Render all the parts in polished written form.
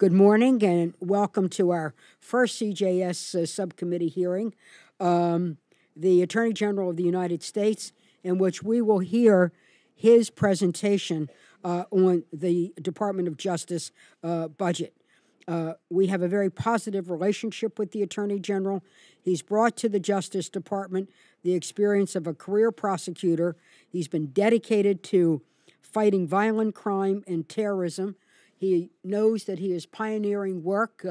Good morning and welcome to our first CJS subcommittee hearing. The Attorney General of the United States, in which we will hear his presentation on the Department of Justice budget. We have a very positive relationship with the Attorney General. He's brought to the Justice Department the experience of a career prosecutor. He's been dedicated to fighting violent crime and terrorism. He knows that he is pioneering work,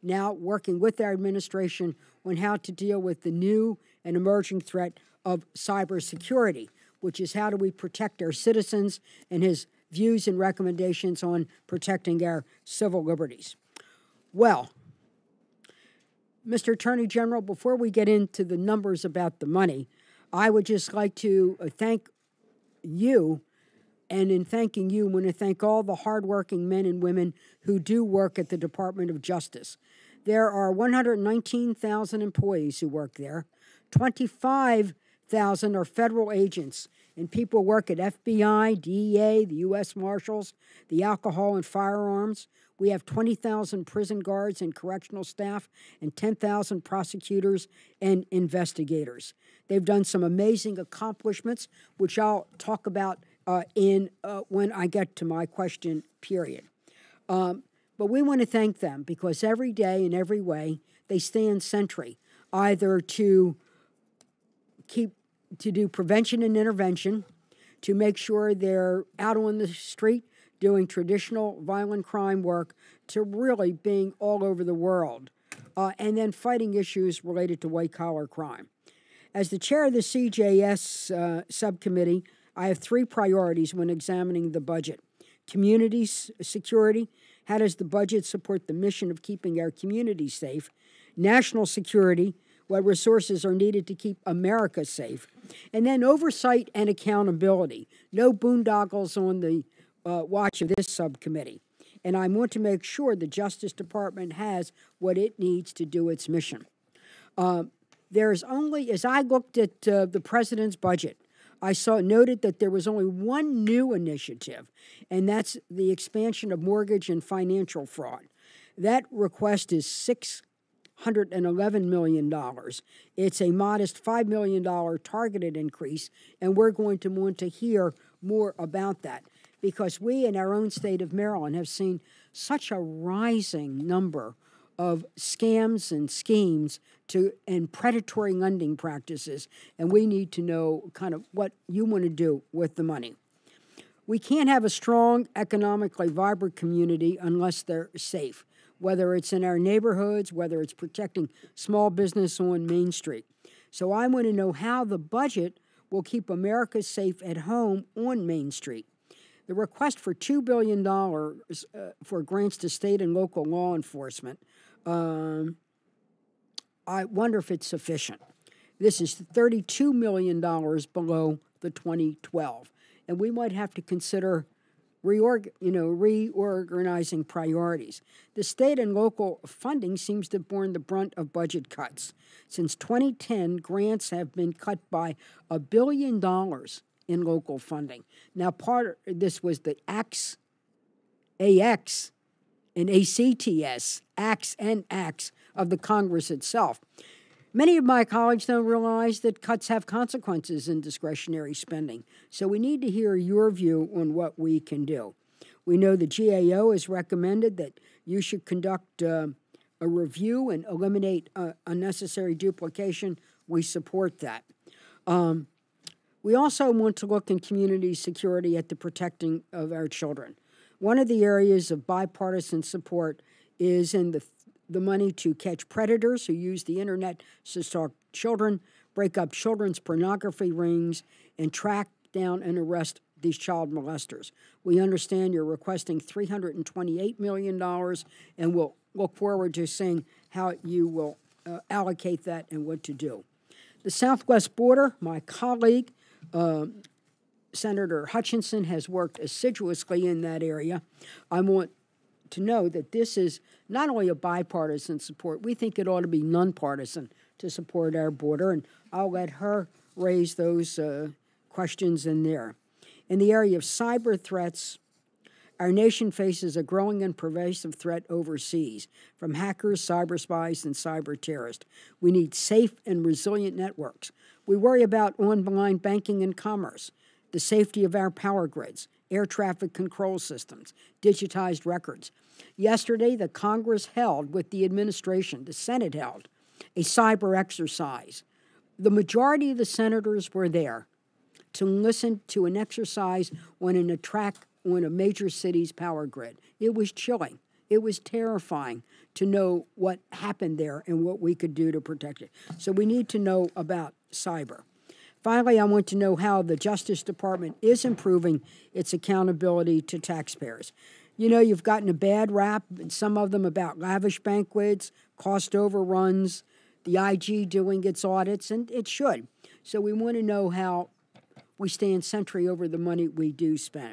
now working with our administration on how to deal with the new and emerging threat of cybersecurity, which is how do we protect our citizens, and his views and recommendations on protecting our civil liberties. Well, Mr. Attorney General, before we get into the numbers about the money, I would just like to thank you. And in thanking you, I want to thank all the hardworking men and women who do work at the Department of Justice. There are 119,000 employees who work there. 25,000 are federal agents, and people work at FBI, DEA, the U.S. Marshals, the Alcohol and Firearms. We have 20,000 prison guards and correctional staff and 10,000 prosecutors and investigators. They've done some amazing accomplishments, which I'll talk about when I get to my question period. But we want to thank them because every day in every way they stand sentry, either to do prevention and intervention, to make sure they're out on the street doing traditional violent crime work, to really being all over the world, and then fighting issues related to white-collar crime. As the chair of the CJS subcommittee, I have three priorities when examining the budget. Community security. How does the budget support the mission of keeping our communities safe? National security. What resources are needed to keep America safe? And then oversight and accountability. No boondoggles on the watch of this subcommittee. And I want to make sure the Justice Department has what it needs to do its mission. There's only, as I looked at the president's budget, I noted that there was only one new initiative, and that's the expansion of mortgage and financial fraud. That request is $611 million. It's a modest $5 million targeted increase, and we're going to want to hear more about that because we in our own state of Maryland have seen such a rising number of scams and schemes and predatory lending practices, and we need to know kind of what you want to do with the money. We can't have a strong, economically vibrant community unless they're safe, whether it's in our neighborhoods, whether it's protecting small business on Main Street. So I want to know how the budget will keep America safe at home on Main Street. The request for $2 billion for grants to state and local law enforcement, I wonder if it's sufficient. This is $32 million below the 2012, and we might have to consider reorganizing priorities. The state and local funding seems to have borne the brunt of budget cuts. Since 2010, grants have been cut by $1 billion in local funding. Now, part of this was the AX and ACTS, acts and acts of the Congress itself. Many of my colleagues don't realize that cuts have consequences in discretionary spending, so we need to hear your view on what we can do. We know the GAO has recommended that you should conduct a review and eliminate unnecessary duplication. We support that. We also want to look in community security at the protecting of our children. One of the areas of bipartisan support is in the money to catch predators who use the internet to stalk children, break up children's pornography rings, and track down and arrest these child molesters. We understand you're requesting $328 million, and we'll look forward to seeing how you will allocate that and what to do. The southwest border, my colleague, Senator Hutchinson, has worked assiduously in that area. I want to know that this is not only a bipartisan support, we think it ought to be nonpartisan to support our border, and I'll let her raise those questions in there. In the area of cyber threats, Our nation faces a growing and pervasive threat overseas from hackers, cyber spies, and cyber terrorists. We need safe and resilient networks. We worry about online banking and commerce, the safety of our power grids, air traffic control systems, digitized records. Yesterday, the Congress held with the administration, the Senate held, a cyber exercise. The majority of the senators were there to listen to an exercise on an attack on a major city's power grid. It was chilling. It was terrifying to know what happened there and what we could do to protect it. So we need to know about cyber. Finally, I want to know how the Justice Department is improving its accountability to taxpayers. You know, you've gotten a bad rap, some of them about lavish banquets, cost overruns, the IG doing its audits, and it should. So we want to know how we stand sentry over the money we do spend.